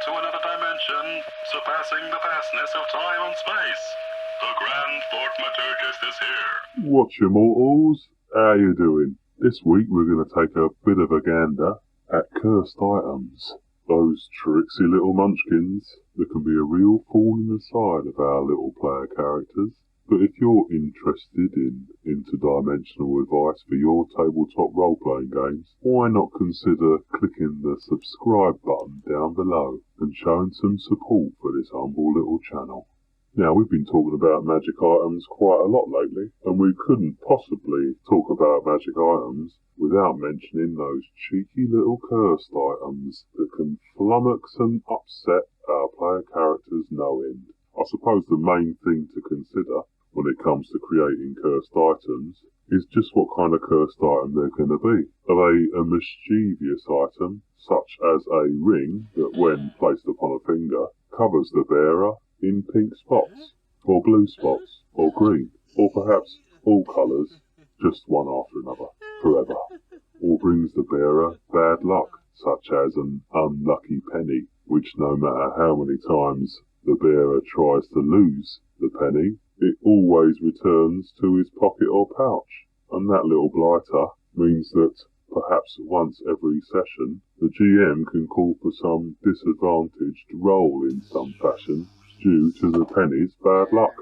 to another dimension, surpassing the vastness of time and space. The Grand Thoughtmaturgist is here. Watch your mortals, how you doing? This week we're going to take a bit of a gander at cursed items. Those tricksy little munchkins that can be a real thorn in the side of our little player characters. But if you're interested in interdimensional advice for your tabletop role-playing games, why not consider clicking the subscribe button down below and showing some support for this humble little channel. Now, we've been talking about magic items quite a lot lately, and we couldn't possibly talk about magic items without mentioning those cheeky little cursed items that can flummox and upset our player characters no end. I suppose the main thing to consider when it comes to creating cursed items is just what kind of cursed item they're going to be. Are they a mischievous item, such as a ring that when placed upon a finger covers the bearer in pink spots, or blue spots, or green, or perhaps all colours, just one after another, forever, or brings the bearer bad luck, such as an unlucky penny, which no matter how many times the bearer tries to lose the penny, it always returns to his pocket or pouch, and that little blighter means that perhaps once every session the GM can call for some disadvantaged roll in some fashion due to the penny's bad luck.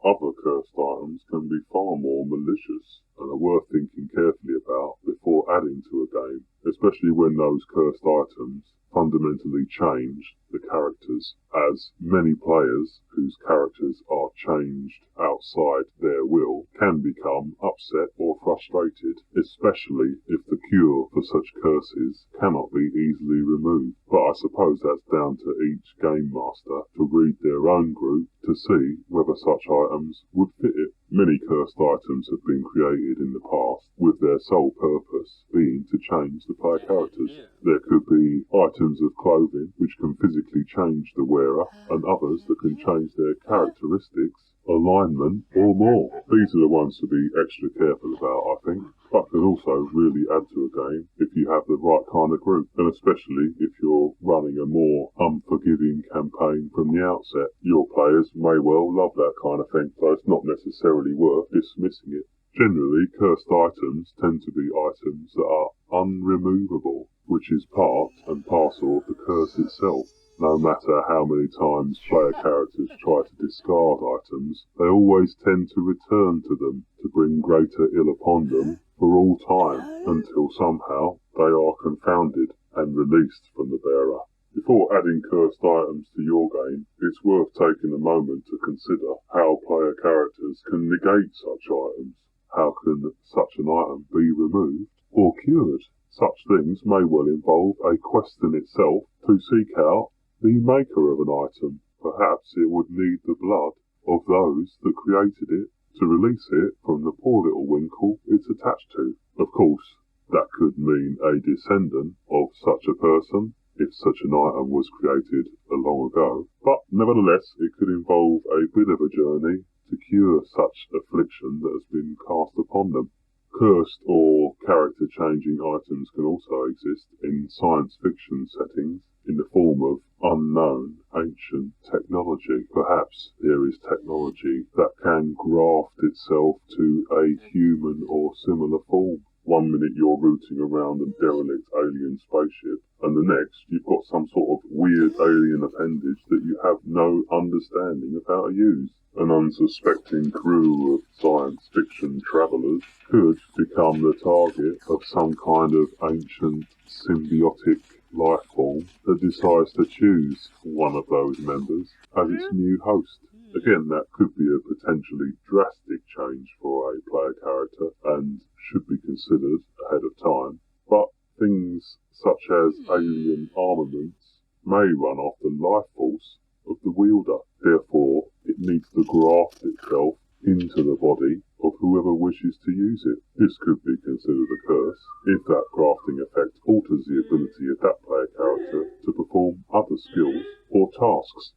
Other cursed items can be far more malicious and are worth thinking carefully about before adding to a game, especially when those cursed items fundamentally change the characters, as many players whose characters are changed outside their will can become upset or frustrated, especially if the cure for such curses cannot be easily removed. But I suppose that's down to each game master to read their own group to see whether such items would fit it. Many cursed items have been created in the past with their sole purpose being to change the player characters. There could be items of clothing which can physically change the wearer, and others that can change their characteristics, alignment, or more. These are the ones to be extra careful about, I think, but can also really add to a game if you have the right kind of group, and especially if you're running a more unforgiving campaign from the outset. Your players may well love that kind of thing, so it's not necessarily worth dismissing it. Generally, cursed items tend to be items that are unremovable, which is part and parcel of the curse itself. No matter how many times player characters try to discard items, they always tend to return to them to bring greater ill upon them for all time, until somehow they are confounded and released from the bearer. Before adding cursed items to your game, it's worth taking a moment to consider how player characters can negate such items. How can such an item be removed or cured? Such things may well involve a quest in itself to seek out the maker of an item. Perhaps it would need the blood of those that created it to release it from the poor little winkle it's attached to. Of course, that could mean a descendant of such a person, if such an item was created a long ago. But nevertheless, it could involve a bit of a journey to cure such affliction that has been cast upon them. Cursed or character-changing items can also exist in science fiction settings in the form of unknown, ancient technology. Perhaps there is technology that can graft itself to a human or similar form. One minute you're rooting around a derelict alien spaceship, and the next you've got some sort of weird alien appendage that you have no understanding of how to use. An unsuspecting crew of science fiction travellers could become the target of some kind of ancient symbiotic life form that decides to choose one of those members as its new host. Again, that could be a potentially drastic change for a player character and should be considered ahead of time. But things such as alien armaments may run off the life force of the wielder. Therefore, it needs to graft itself into the body of whoever wishes to use it. This could be considered a curse if that grafting effect alters the ability of that player character to perform other skills or tasks.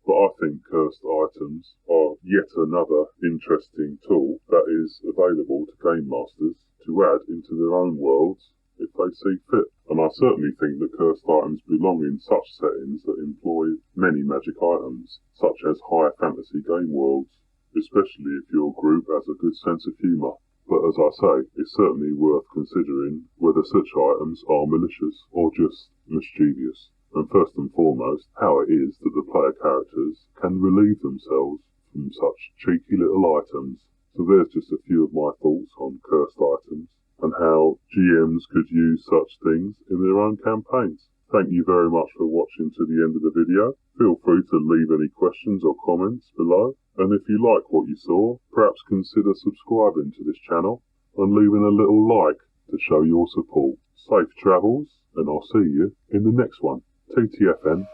But I think cursed items are yet another interesting tool that is available to game masters to add into their own worlds if they see fit. and I certainly think that cursed items belong in such settings that employ many magic items, such as high fantasy game worlds, especially if your group has a good sense of humour. But as I say, it's certainly worth considering whether such items are malicious or just mischievous, and first and foremost, how it is that the player characters can relieve themselves from such cheeky little items. So there's just a few of my thoughts on cursed items, and how GMs could use such things in their own campaigns. Thank you very much for watching to the end of the video. Feel free to leave any questions or comments below, and if you like what you saw, perhaps consider subscribing to this channel and leaving a little like to show your support. Safe travels, and I'll see you in the next one. TTFN.